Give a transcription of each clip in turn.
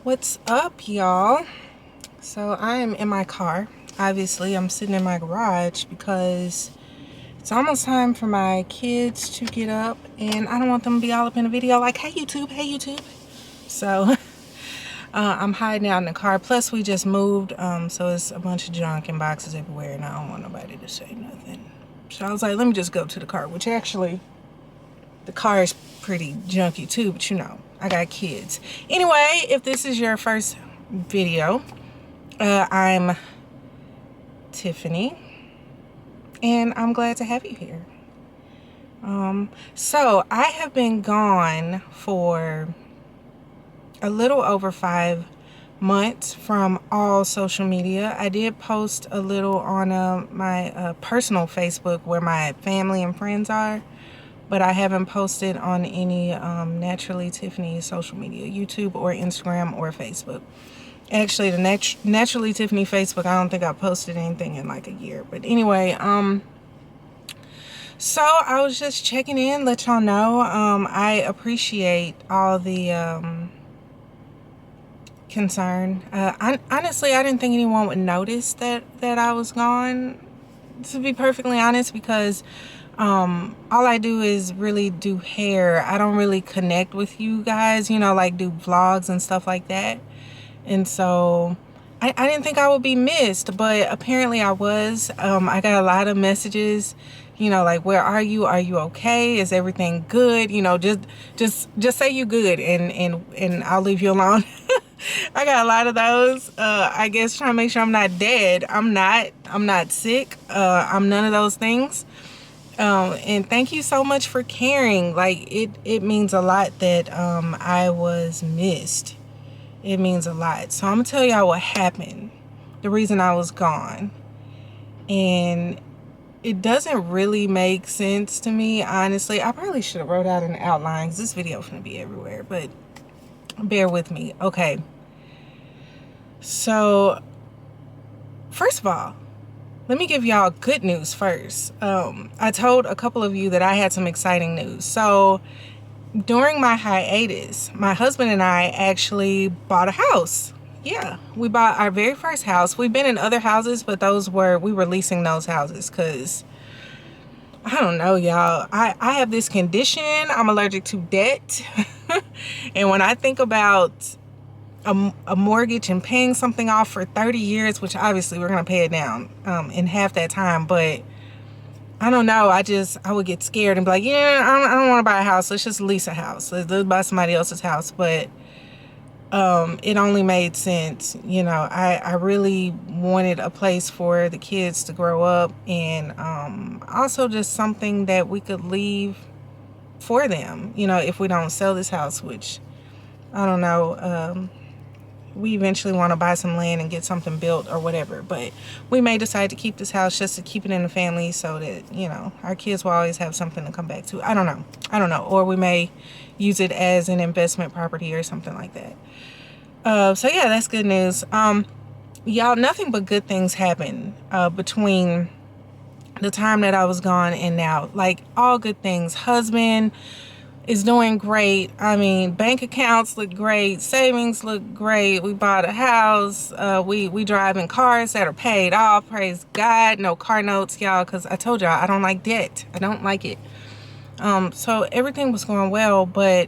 What's up, y'all? So I am in my car. Obviously, I'm sitting in my garage because it's almost time for my kids to get up, and I don't want them to be all up in the video like, hey YouTube, hey YouTube. So I'm hiding out in the car. Plus we just moved, so it's a bunch of junk and boxes everywhere, and I don't want nobody to say nothing. So I was like, let me just go to the car, which actually the car is pretty junky too, but you know, I got kids. Anyway, if this is your first video, I'm Tiffany, and I'm glad to have you here. So I have been gone for a little over 5 months from all social media. I did post a little on my personal Facebook where my family and friends are, but I haven't posted on any Naturally Tiffany social media, YouTube or Instagram or Facebook. Actually, the Naturally Tiffany Facebook, I don't think I posted anything in like a year. But anyway, so I was just checking in, let y'all know. I appreciate all the concern. Honestly, I didn't think anyone would notice that I was gone, to be perfectly honest, because all I do is really do hair. I don't really connect with you guys, you know, like do vlogs and stuff like that. And so I didn't think I would be missed, but apparently I was. I got a lot of messages, you know, like, where are you? Are you okay? Is everything good? You know, just say you good, and I'll leave you alone. I got a lot of those. I guess trying to make sure I'm not dead. I'm not sick. I'm none of those things. And thank you so much for caring. Like, it means a lot that I was missed. It means a lot. So I'm gonna tell y'all what happened, the reason I was gone. And it doesn't really make sense to me, honestly. I probably should have wrote out an outline because this video is gonna be everywhere, but bear with me. Okay. So first of all, let me give y'all good news first. I told a couple of you that I had some exciting news. So during my hiatus, my husband and I actually bought a house. Yeah, we bought our very first house. We've been in other houses, but we were leasing those houses because, I don't know, y'all. I have this condition. I'm allergic to debt. And when I think about a mortgage and paying something off for 30 years, which obviously we're going to pay it down in half that time, but I don't know. I would get scared and be like, yeah, I don't want to buy a house. Let's just lease a house. Let's buy somebody else's house. But it only made sense. You know, I really wanted a place for the kids to grow up, and also just something that we could leave for them, you know, if we don't sell this house, which I don't know. We eventually want to buy some land and get something built or whatever, but we may decide to keep this house just to keep it in the family so that, you know, our kids will always have something to come back to. I don't know. Or we may use it as an investment property or something like that. So yeah, that's good news. Y'all, nothing but good things happen between the time that I was gone and now. Like, all good things. Husband is doing great. I mean, bank accounts look great, savings look great. We bought a house. We drive in cars that are paid off. Praise God. No car notes, y'all, because I told y'all I don't like debt. I don't like it. So everything was going well, but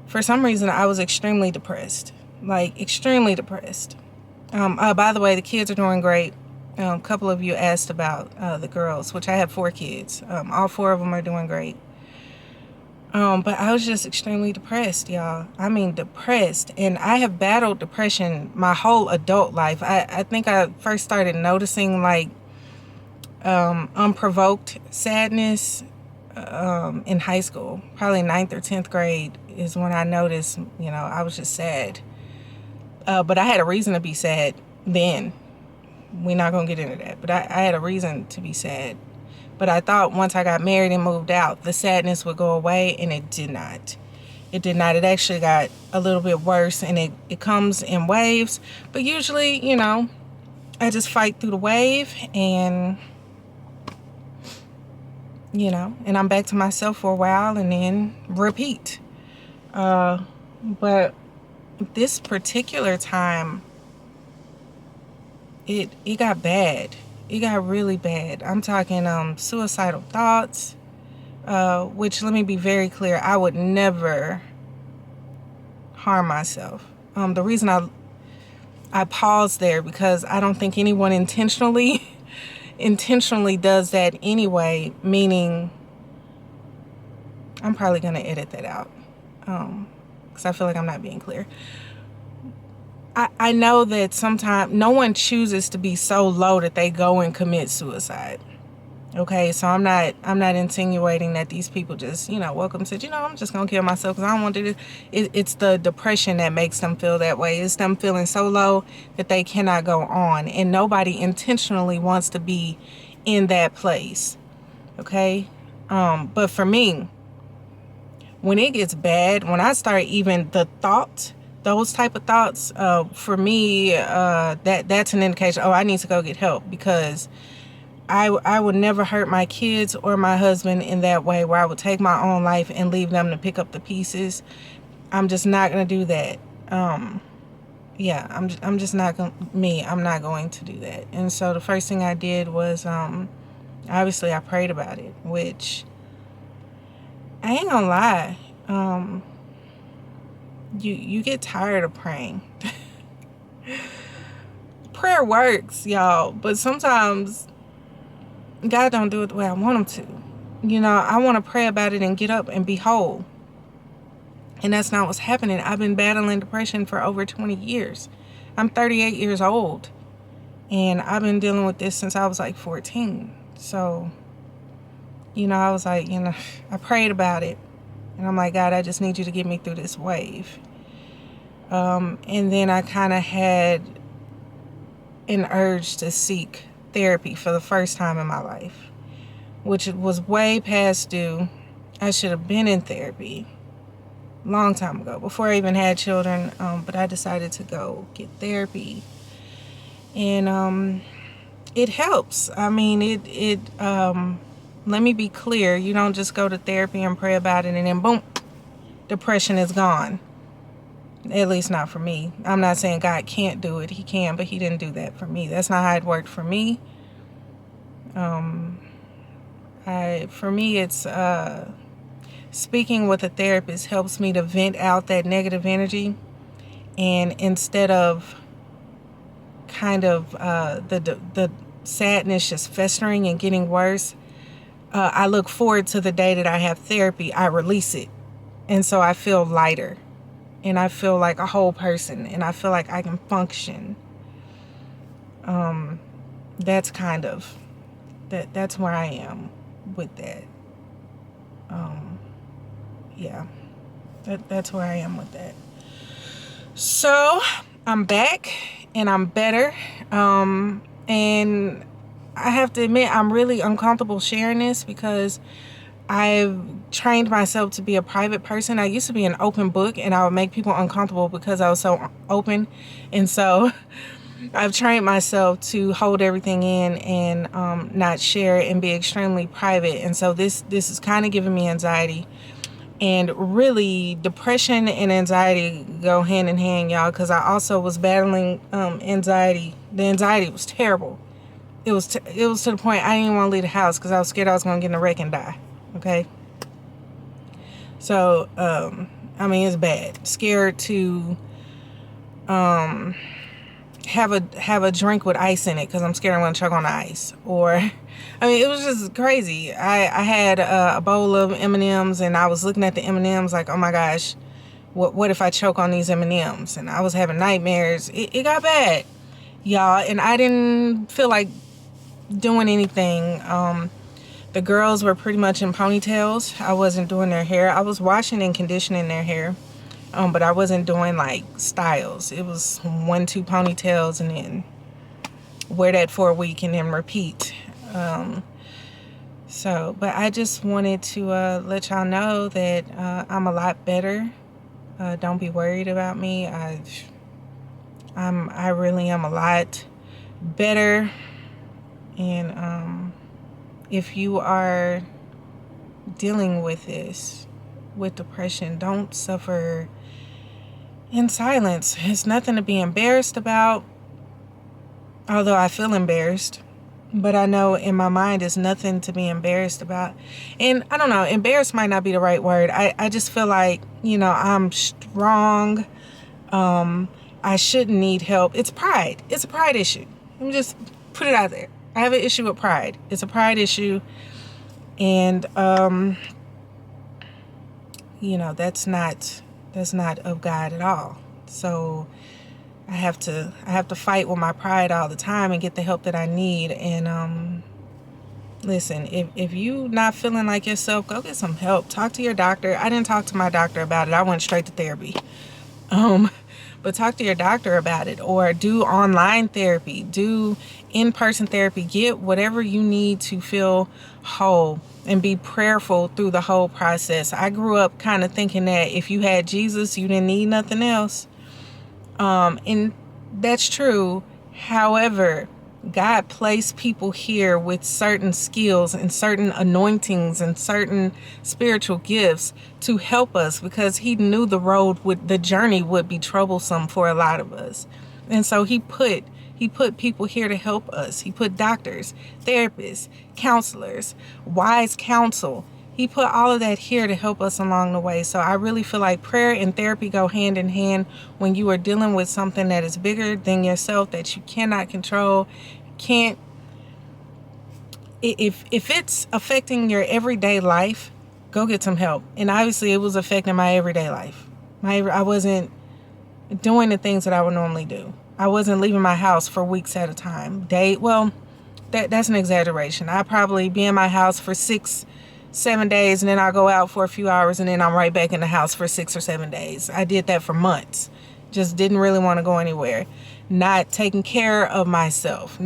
for some reason I was extremely depressed. Like, extremely depressed. By the way, the kids are doing great. A couple of you asked about the girls, which I have 4 kids. All 4 of them are doing great. But I was just extremely depressed, y'all. I mean, depressed. And I have battled depression my whole adult life. I think I first started noticing, like, unprovoked sadness in high school. Probably 9th or 10th grade is when I noticed, you know, I was just sad. But I had a reason to be sad then. We're not going to get into that. But I had a reason to be sad. But I thought once I got married and moved out, the sadness would go away, and it did not. It did not. It actually got a little bit worse, and it comes in waves. But usually, you know, I just fight through the wave, and, you know, and I'm back to myself for a while and then repeat. But this particular time, it got bad. It got really bad. I'm talking suicidal thoughts, which, let me be very clear, I would never harm myself. The reason I paused there, because I don't think anyone intentionally does that anyway, meaning, I'm probably going to edit that out, because I feel like I'm not being clear. I know that sometimes no one chooses to be so low that they go and commit suicide. Okay, so I'm not insinuating that these people just, woke up and said, I'm just gonna kill myself because I don't want to do this. It's the depression that makes them feel that way. It's them feeling so low that they cannot go on, and nobody intentionally wants to be in that place. Okay, but for me, when it gets bad, when I start even the thought, those type of thoughts, for me, that's an indication, I need to go get help, because I would never hurt my kids or my husband in that way, where I would take my own life and leave them to pick up the pieces. I'm just not going to do that. Yeah, I'm just not going to, I'm not going to do that. And so the first thing I did was, obviously I prayed about it, which I ain't gonna lie. You get tired of praying. Prayer works, y'all, but sometimes God don't do it the way I want him to. I want to pray about it and get up and be whole. And that's not what's happening. I've been battling depression for over 20 years. I'm 38 years old. And I've been dealing with this since I was like 14. So, I was like, I prayed about it. And I'm like, God, I just need you to get me through this wave. And then I kind of had an urge to seek therapy for the first time in my life, which was way past due. I should have been in therapy a long time ago, before I even had children, but I decided to go get therapy, and it helps. I mean, let me be clear, you don't just go to therapy and pray about it and then boom, depression is gone. At least not for me. I'm not saying God can't do it. He can, but he didn't do that for me. That's not how it worked for me. For me, it's speaking with a therapist helps me to vent out that negative energy. And instead of kind of the sadness just festering and getting worse, I look forward to the day that I have therapy. I release it. And so I feel lighter. And I feel like a whole person, and I feel like I can function. That's kind of, that's where I am with that. Yeah, that's where I am with that. So I'm back and I'm better. And I have to admit, I'm really uncomfortable sharing this, because I've trained myself to be a private person. I used to be an open book, and I would make people uncomfortable because I was so open. And so I've trained myself to hold everything in and not share it and be extremely private. And so this is kind of giving me anxiety. And really, depression and anxiety go hand in hand, y'all, because I also was battling anxiety. The anxiety was terrible. It was to the point I didn't even want to leave the house because I was scared I was going to get in a wreck and die. Okay? So, I mean, it's bad. Scared to have a drink with ice in it because I'm scared I'm going to choke on the ice. Or, I mean, it was just crazy. I had a bowl of M&Ms, and I was looking at the M&Ms like, oh my gosh, what if I choke on these M&Ms? And I was having nightmares. It got bad, y'all, and I didn't feel like doing anything. The girls were pretty much in ponytails. I wasn't doing their hair. I was washing and conditioning their hair, but I wasn't doing like styles. It was 1-2 ponytails and then wear that for a week and then repeat. But I just wanted to let y'all know that I'm a lot better. Don't be worried about me. I really am a lot better. And if you are dealing with this, with depression, don't suffer in silence. It's nothing to be embarrassed about, although I feel embarrassed. But I know in my mind it's nothing to be embarrassed about. And I don't know, embarrassed might not be the right word. I just feel like, I'm strong. I shouldn't need help. It's pride. It's a pride issue. Let me just put it out there. I have an issue with pride. It's a pride issue. And, that's not of God at all. So I have to fight with my pride all the time and get the help that I need. And listen, if you not feeling like yourself, go get some help. Talk to your doctor. I didn't talk to my doctor about it. I went straight to therapy. But talk to your doctor about it, or do online therapy, do in-person therapy. Get whatever you need to feel whole, and be prayerful through the whole process. I grew up kind of thinking that if you had Jesus, you didn't need nothing else. And that's true. However, God placed people here with certain skills and certain anointings and certain spiritual gifts to help us, because he knew the journey would be troublesome for a lot of us. And so he put people here to help us. He put doctors, therapists, counselors, wise counsel. He put all of that here to help us along the way. So I really feel like prayer and therapy go hand in hand when you are dealing with something that is bigger than yourself, that you cannot control. If it's affecting your everyday life, go get some help. And obviously it was affecting my everyday life. I wasn't doing the things that I would normally do. I wasn't leaving my house for weeks at a time. That's an exaggeration. I probably be in my house for 6-7 days, and then I'll go out for a few hours, and then I'm right back in the house for 6 or 7 days. I did that for months. Just didn't really want to go anywhere. Not taking care of myself.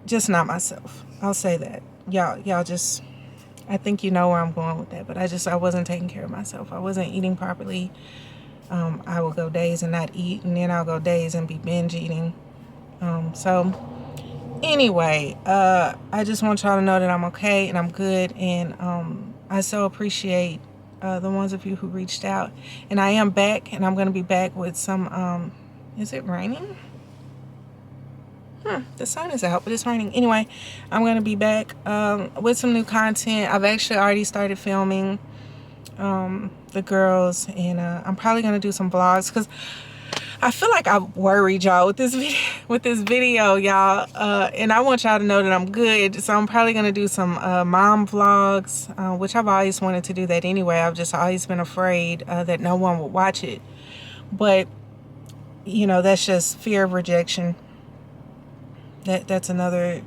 Just not myself. I'll say that. Y'all just, I think you know where I'm going with that, but I wasn't taking care of myself. I wasn't eating properly. I will go days and not eat, and then I'll go days and be binge eating. So anyway, I just want y'all to know that I'm okay and I'm good, and I so appreciate the ones of you who reached out. And I am back, and I'm going to be back with some, is it raining? The sun is out, but it's raining. Anyway, I'm going to be back with some new content. I've actually already started filming the girls, and I'm probably going to do some vlogs, because I feel like I worried y'all with this video, y'all, and I want y'all to know that I'm good. So I'm probably going to do some mom vlogs, which I've always wanted to do that anyway. I've just always been afraid that no one would watch it. But, that's just fear of rejection. That's another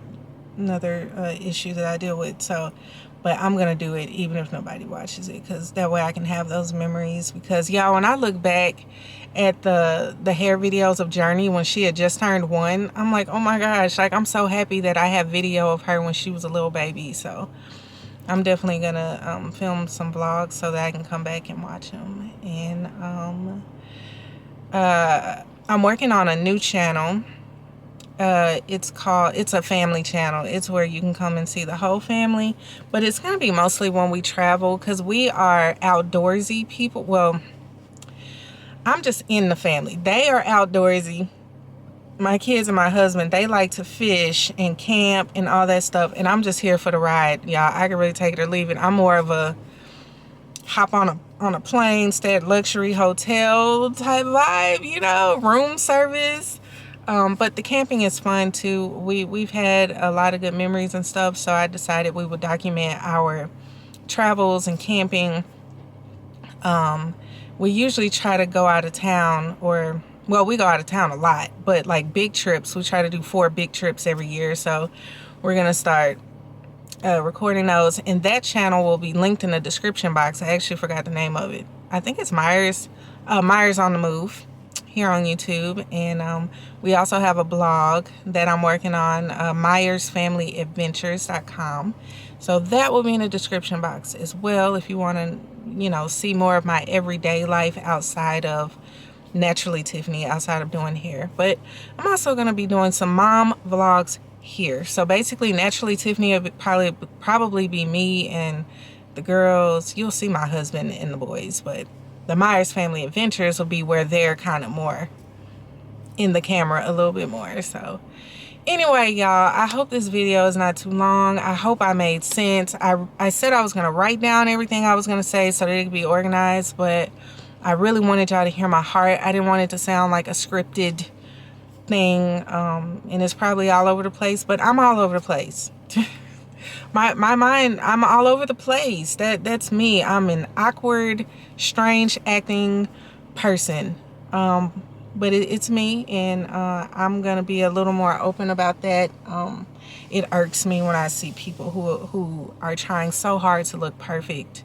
issue that I deal with. So, but I'm going to do it even if nobody watches it, because that way I can have those memories. Because, y'all, when I look back at the hair videos of Journey when she had just turned 1, I'm like, oh my gosh, like, I'm so happy that I have video of her when she was a little baby. So I'm definitely going to film some vlogs so that I can come back and watch them. And I'm working on a new channel. It's a family channel. It's where you can come and see the whole family, but it's going to be mostly when we travel, because we are outdoorsy people. Well, I'm just in the family. They are outdoorsy. My kids and my husband, they like to fish and camp and all that stuff, and I'm just here for the ride, y'all. I can really take it or leave it. I'm more of a hop on a plane, stay at luxury hotel type vibe, room service. But the camping is fun too. We've had a lot of good memories and stuff, so I decided we would document our travels and camping. We usually try to go out of town, we go out of town a lot, but like big trips, we try to do 4 big trips every year. So we're going to start recording those, and that channel will be linked in the description box. I actually forgot the name of it. I think it's Myers on the Move here on YouTube. And we also have a blog that I'm working on, myersfamilyadventures.com. So that will be in the description box as well if you want to, see more of my everyday life outside of Naturally Tiffany, outside of doing hair. But I'm also going to be doing some mom vlogs here. So basically Naturally Tiffany will probably be me and the girls. You'll see my husband and the boys, but the Myers family adventures will be where they're kind of more in the camera a little bit more. So anyway, y'all, I hope this video is not too long. I hope I made sense. I said I was going to write down everything I was going to say so that it could be organized, but I really wanted y'all to hear my heart. I didn't want it to sound like a scripted thing, and it's probably all over the place, but I'm all over the place. my mind, I'm all over the place. That's me. I'm an awkward, strange acting person. But it's me, and I'm gonna be a little more open about that. It irks me when I see people who are trying so hard to look perfect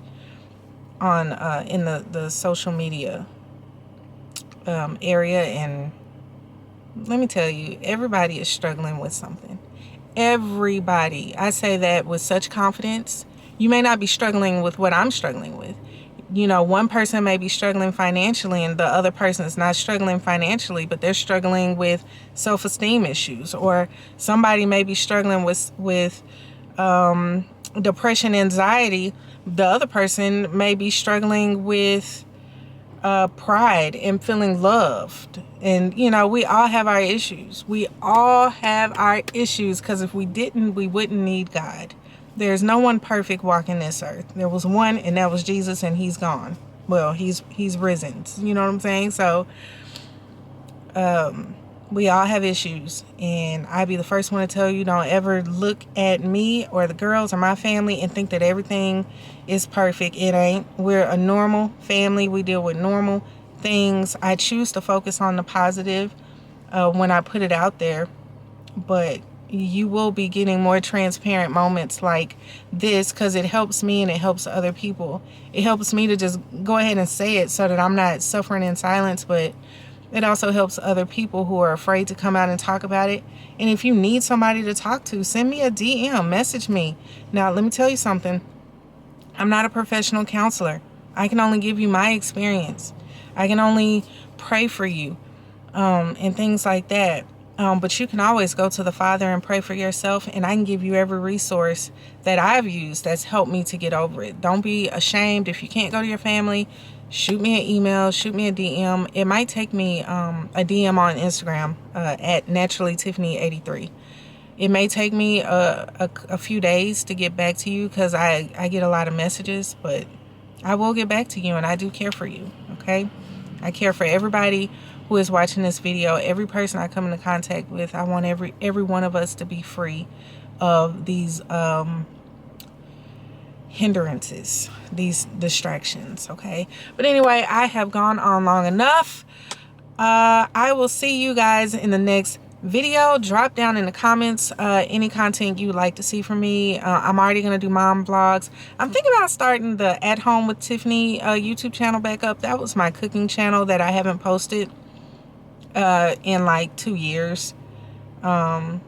on in the social media area. And let me tell you, everybody is struggling with something. Everybody. I say that with such confidence. You may not be struggling with what I'm struggling with. You know, one person may be struggling financially and the other person is not struggling financially, but they're struggling with self-esteem issues. Or somebody may be struggling with depression, anxiety. The other person may be struggling with pride and feeling loved. And, you know, we all have our issues. We all have our issues, because if we didn't, we wouldn't need God. There's no one perfect walking this earth. There was one, and that was Jesus, and he's gone. Well, he's risen. You know what I'm saying? So we all have issues, and I'd be the first one to tell you, don't ever look at me or the girls or my family and think that everything is perfect. It ain't. We're a normal family. We deal with normal things. I choose to focus on the positive when I put it out there, but you will be getting more transparent moments like this, because it helps me and it helps other people. It helps me to just go ahead and say it so that I'm not suffering in silence, but it also helps other people who are afraid to come out and talk about it. And if you need somebody to talk to, send me a DM, message me. Now, let me tell you something. I'm not a professional counselor. I can only give you my experience. I can only pray for you and things like that. But you can always go to the Father and pray for yourself, and I can give you every resource that I've used that's helped me to get over it. Don't be ashamed. If you can't go to your family, shoot me an email, shoot me a DM. It might take me a DM on Instagram at naturallytiffany83. It may take me a few days to get back to you, because I get a lot of messages, but I will get back to you, and I do care for you, okay? I care for everybody who is watching this video, every person I come into contact with. I want every one of us to be free of these hindrances, these distractions, okay? But anyway, I have gone on long enough. I will see you guys in the next video. Drop down in the comments any content you would like to see from me. I'm already going to do mom vlogs. I'm thinking about starting the At Home with Tiffany YouTube channel back up. That was my cooking channel that I haven't posted in like 2 years. I'm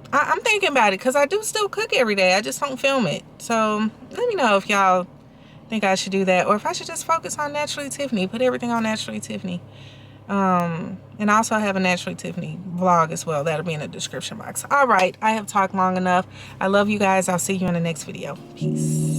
thinking about it, because I do still cook every day. I just don't film it. So let me know if y'all think I should do that, or if I should just focus on Naturally Tiffany, put everything on Naturally Tiffany. And I also have a Naturally Tiffany vlog as well. That'll be in the description box. All right, I have talked long enough. I love you guys. I'll see you in the next video. Peace.